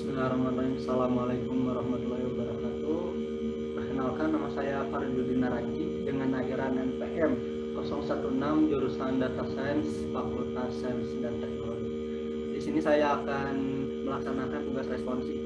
Bismillahirrahmanirrahim. Assalamualaikum warahmatullahi wabarakatuh. Perkenalkan, nama saya Faridudin Naraji dengan nakhiran NPM 016 jurusan Data Science Fakultas Sains dan Teknologi. Di sini saya akan melaksanakan tugas responsi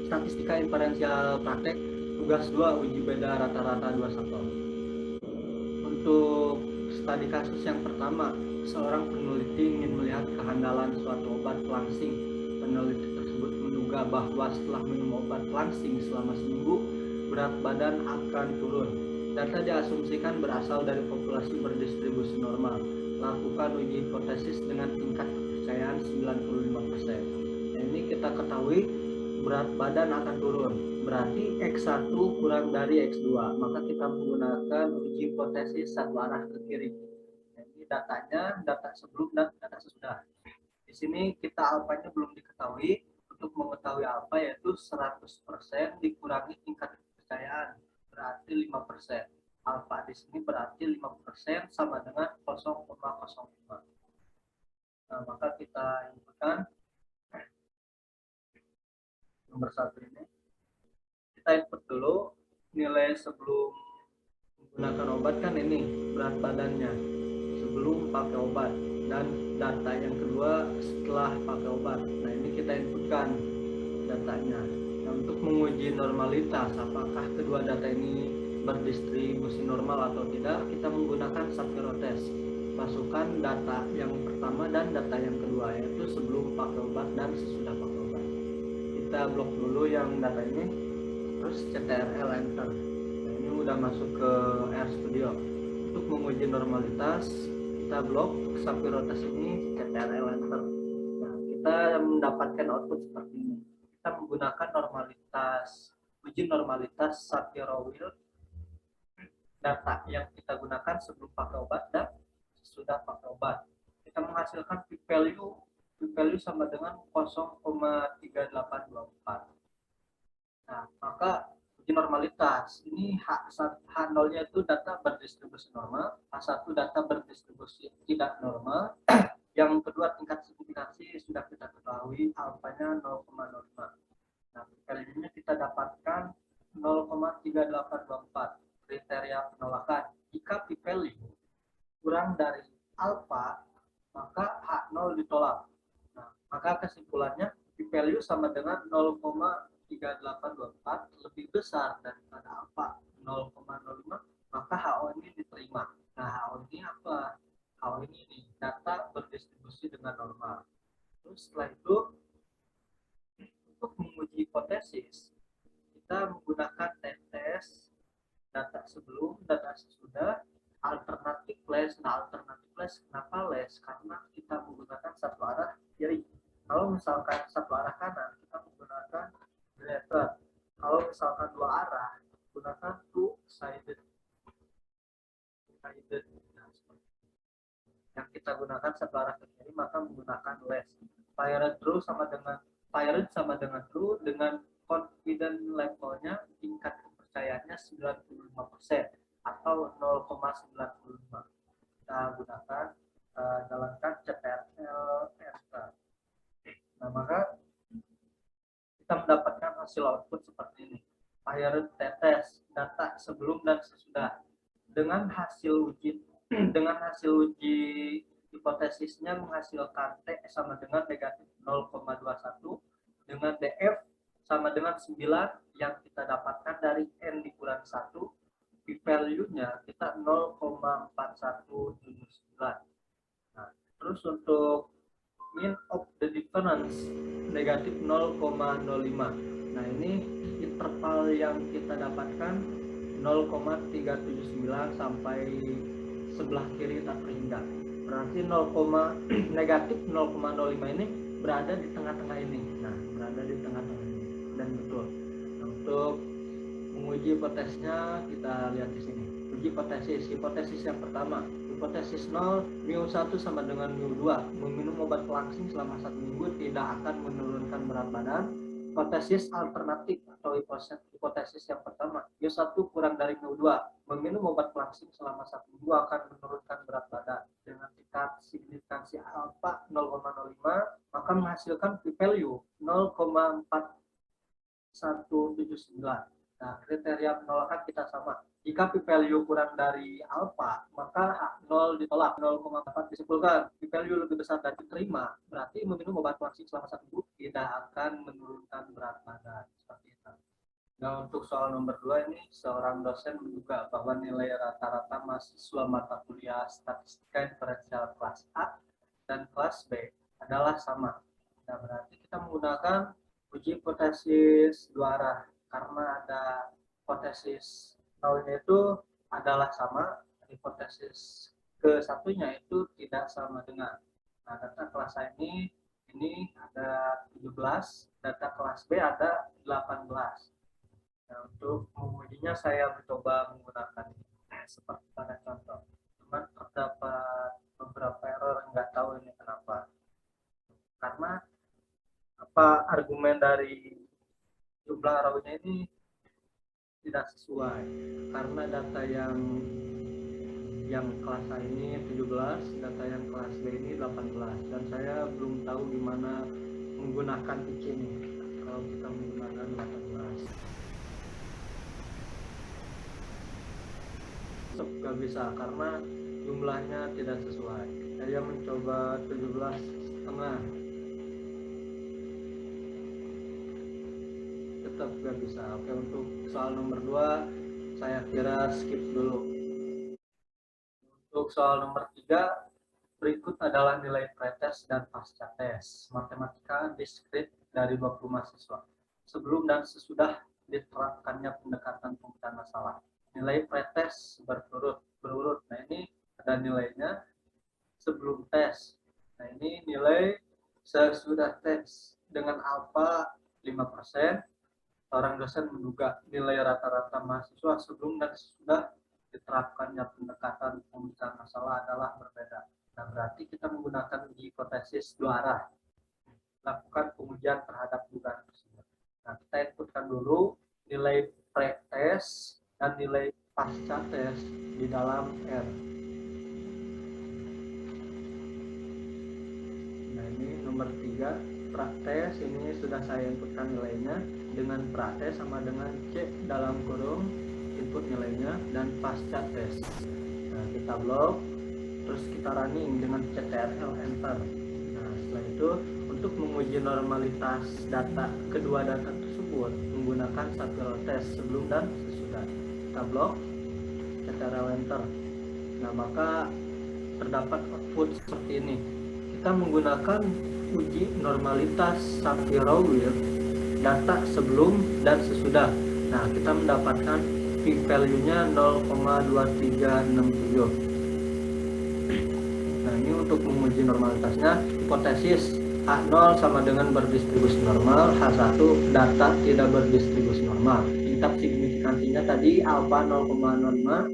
statistika inferensial praktek tugas 2 uji beda rata-rata 21. Untuk studi kasus yang pertama, seorang peneliti ingin melihat kehandalan suatu obat pelangsing. Peneliti tersebut menduga bahwa setelah minum obat pelangsing selama seminggu, berat badan akan turun. Data diasumsikan berasal dari populasi berdistribusi normal. Lakukan uji hipotesis dengan tingkat kepercayaan 95%. Nah, ini kita ketahui berat badan akan turun, berarti X1 kurang dari X2, maka kita menggunakan uji hipotesis satu arah ke kiri. Jadi datanya, data sebelum dan data sesudah. Di sini kita alfanya belum diketahui. Untuk mengetahui alfa yaitu 100% dikurangi tingkat kepercayaan, berarti 5%. Alfa di sini berarti 5% sama dengan 0,05. Nah, maka kita inputkan nomor 1 ini. Kita input dulu nilai sebelum menggunakan obat, kan ini berat badannya sebelum pakai obat, dan data yang kedua setelah pakai obat. Nah, ini kita inputkan datanya. Nah, untuk menguji normalitas apakah kedua data ini berdistribusi normal atau tidak, kita menggunakan Shapiro test. Masukkan data yang pertama dan data yang kedua, yaitu sebelum pakai obat dan sesudah pakai obat. Kita blok dulu yang data ini, terus CTRL enter. Nah, ini udah masuk ke RStudio. Untuk menguji normalitas, kita blok Shapiro test ini, CTRL enter. Nah, kita mendapatkan output seperti ini. Kita menggunakan uji normalitas Shapiro Wheel. Data yang kita gunakan sebelum pakai obat dan sesudah pakai obat. Kita menghasilkan p-value sama dengan 0,3824. Nah, maka uji normalitas ini H0-nya itu data berdistribusi normal, H1 data berdistribusi tidak normal. Yang kedua, tingkat signifikansi sudah kita ketahui, alfanya 0,05. Nah, value-nya kita dapatkan 0,3824. Kriteria penolakan, jika p-value kurang dari alfa, maka H0 ditolak. Nah, maka kesimpulannya p-value sama dengan 0,3824 lebih besar daripada alfa 0,05, maka HO ini diterima. Nah, HO ini apa? HO ini data berdistribusi dengan normal. Terus setelah itu, untuk menguji hipotesis, kita menggunakan tes data sebelum, data sesudah, alternatif less. Nah, alternatif less kenapa less? Karena kita menggunakan satu arah kiri. Kalau misalkan satu arah kanan, kita menggunakan greater. Kalau misalkan dua arah, gunakan two-sided. Nah, yang kita gunakan satu arah ke kiri, maka menggunakan less. Paired sama dengan true, dengan confident levelnya, tingkat kepercayaannya 95% atau 0,95. Kita gunakan jalankan CTRL enter. Nah, maka kita mendapatkan hasil output seperti ini. Paired test, data sebelum dan sesudah. Dengan hasil uji hipotesisnya menghasilkan T sama dengan negatif 0,21, dengan DF sama dengan 9 yang kita dapatkan dari N dikurang 1, p-value-nya kita 0,4179. Nah, terus untuk mean of the difference negatif 0,05. Nah, ini interval yang kita dapatkan 0,379 sampai sebelah kiri tak terhingga. Berarti negatif 0,05 ini berada di tengah-tengah ini. Nah, berada di tengah-tengah ini. Dan betul. Nah, untuk menguji hipotesisnya kita lihat di sini. Uji hipotesis yang pertama. Hipotesis 0, mu1 sama dengan mu2. Meminum obat pelangsing selama 1 minggu tidak akan menurunkan berat badan. Hipotesis alternatif atau hipotesis yang pertama, mu1 kurang dari mu2. Meminum obat pelangsing selama 1 minggu akan menurunkan berat badan dengan tingkat signifikansi alfa 0,05, maka menghasilkan p-value 0,4179. Nah, kriteria penolakan kita sama. Jika p-value kurang dari alfa, maka 0 ditolak, 0,4 disimpulkan. P-value lebih besar dari diterima, berarti meminum obat pelangsing selama 1 minggu tidak akan menurunkan berat badan. Seperti itu. Nah, untuk soal nomor 2 ini, seorang dosen menduga bahwa nilai rata-rata mahasiswa mata kuliah statistika diferensial kelas A dan kelas B adalah sama. Nah, berarti kita menggunakan uji hipotesis dua arah, karena ada hipotesis nolnya itu adalah sama, hipotesis ke satunya itu tidak sama dengan. Nah, data kelas A ini ada 17, data kelas B ada 18. Nah, untuk mengujinya saya mencoba menggunakan seperti pada contoh. Cuman terdapat beberapa error, nggak tahu ini kenapa. Karena argumen dari jumlah raw-nya ini tidak sesuai. Karena data yang kelas A ini 17, data yang kelas B ini 18, dan saya belum tahu gimana menggunakan pitch ini kalau kita menggunakan 18. Gak bisa karena jumlahnya tidak sesuai. Saya mencoba 17,5, tetap gak bisa. Oke, untuk soal nomor 2 saya kira skip dulu. Untuk soal nomor 3, berikut adalah nilai pretest dan pasca tes matematika diskrit dari 20 mahasiswa sebelum dan sesudah diterapkannya pendekatan pemecahan masalah. Nilai pretest berurut. Nah, ini ada nilainya sebelum tes. Nah, ini nilai sesudah tes dengan alfa 5%. Seorang dosen menduga nilai rata-rata mahasiswa sebelum dan sesudah diterapkannya pendekatan pemecahan masalah adalah berbeda. Nah, berarti kita menggunakan uji hipotesis dua arah. Lakukan pengujian terhadap dugaan tersebut. Nah, kita inputkan dulu nilai pretest dan nilai pasca tes di dalam R. Nah, ini nomor 3, prates ini sudah saya inputkan nilainya, dengan prates sama dengan C dalam kurung input nilainya, dan pasca tes. Nah, kita blok, terus kita running dengan ctrl enter. Nah, setelah itu untuk menguji normalitas kedua data tersebut menggunakan satu tes sebelum dan sesudah. Kita blok, ctrl enter. Nah, maka terdapat output seperti ini. Kita menggunakan uji normalitas Shapiro-Wilk data sebelum dan sesudah. Nah, kita mendapatkan p-value-nya 0,2367. Nah, ini untuk menguji normalitasnya, hipotesis H0 sama dengan berdistribusi normal, H1 data tidak berdistribusi normal. Tingkat signifikansinya tadi alfa 0,05,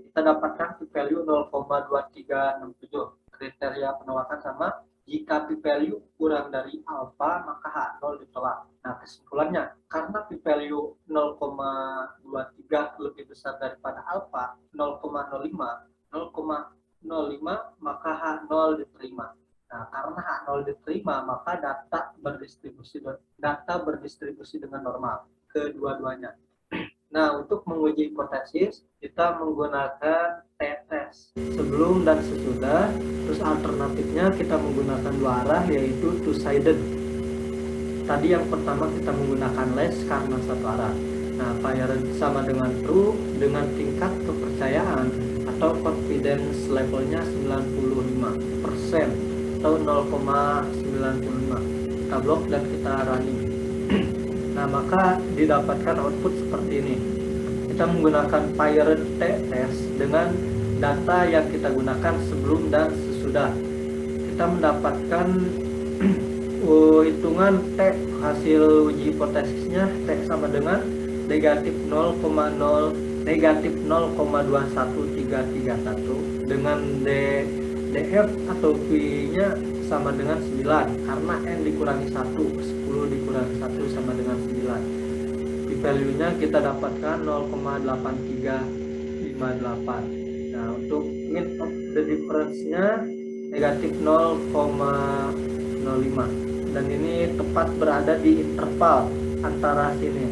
kita dapatkan p-value 0,2367. Kriteria penolakan sama, jika p-value kurang dari alfa maka H0 ditolak. Nah, kesimpulannya, karena p-value 0,23 lebih besar daripada alfa 0,05, maka H0 diterima. Nah, karena H0 diterima, maka data berdistribusi dengan normal kedua-duanya. Nah, untuk menguji hipotesis, kita menggunakan t-test sebelum dan sesudah. Terus alternatifnya kita menggunakan dua arah, yaitu two-sided. Tadi yang pertama kita menggunakan less karena satu arah. Nah, apparent sama dengan true dengan tingkat kepercayaan atau confidence levelnya 95% atau 0,95. Kita blok dan kita running. Nah, maka didapatkan output seperti ini. Kita menggunakan parent t-test dengan data yang kita gunakan sebelum dan sesudah. Kita mendapatkan hitungan T, hasil uji hipotesisnya T sama dengan negatif 0,21331 dengan DF atau Q-nya sama dengan 9 karena N dikurangi 1, 10 dikurangi 1 sama dengan 9. P-value-nya kita dapatkan 0,8357. 0,58. Nah, untuk mean of the difference-nya negatif 0,05, dan ini tepat berada di interval antara sini,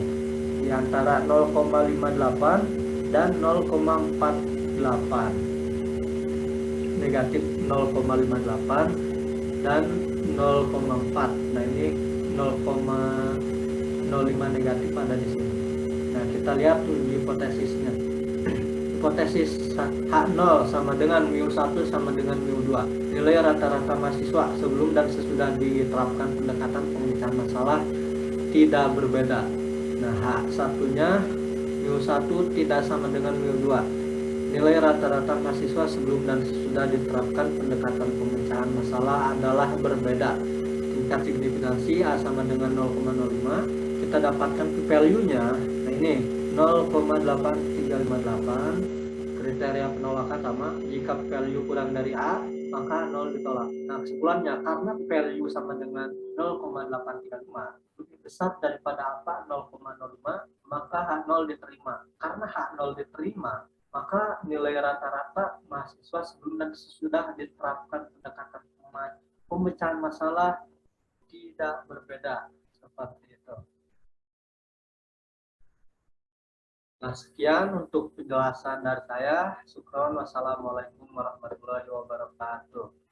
di antara 0,58 dan 0,48. Negatif 0,58 dan 0,4. Nah, ini 0,05 negatif ada di sini. Nah, kita lihat hipotesisnya. Hipotesis H0 sama dengan mu1 sama dengan mu2. Nilai rata-rata mahasiswa sebelum dan sesudah diterapkan pendekatan pemecahan masalah tidak berbeda. Nah, H1-nya mu1 tidak sama dengan mu2. Nilai rata-rata mahasiswa sebelum dan sesudah diterapkan pendekatan pemecahan masalah adalah berbeda. Tingkat signifikansi A sama dengan 0,05. Kita dapatkan value-nya. Nah, ini 0,8358. Kriteria penolakan sama, jika value kurang dari A maka 0 ditolak. Nah, kesimpulannya karena value sama dengan 0,835 lebih besar daripada apa 0,05, maka H0 diterima. Karena H0 diterima, maka nilai rata-rata mahasiswa sebelum dan sesudah diterapkan pendekatan pemecahan masalah tidak berbeda, seperti itu. Nah, sekian untuk penjelasan dari saya. Syukron. Wassalamualaikum warahmatullahi wabarakatuh.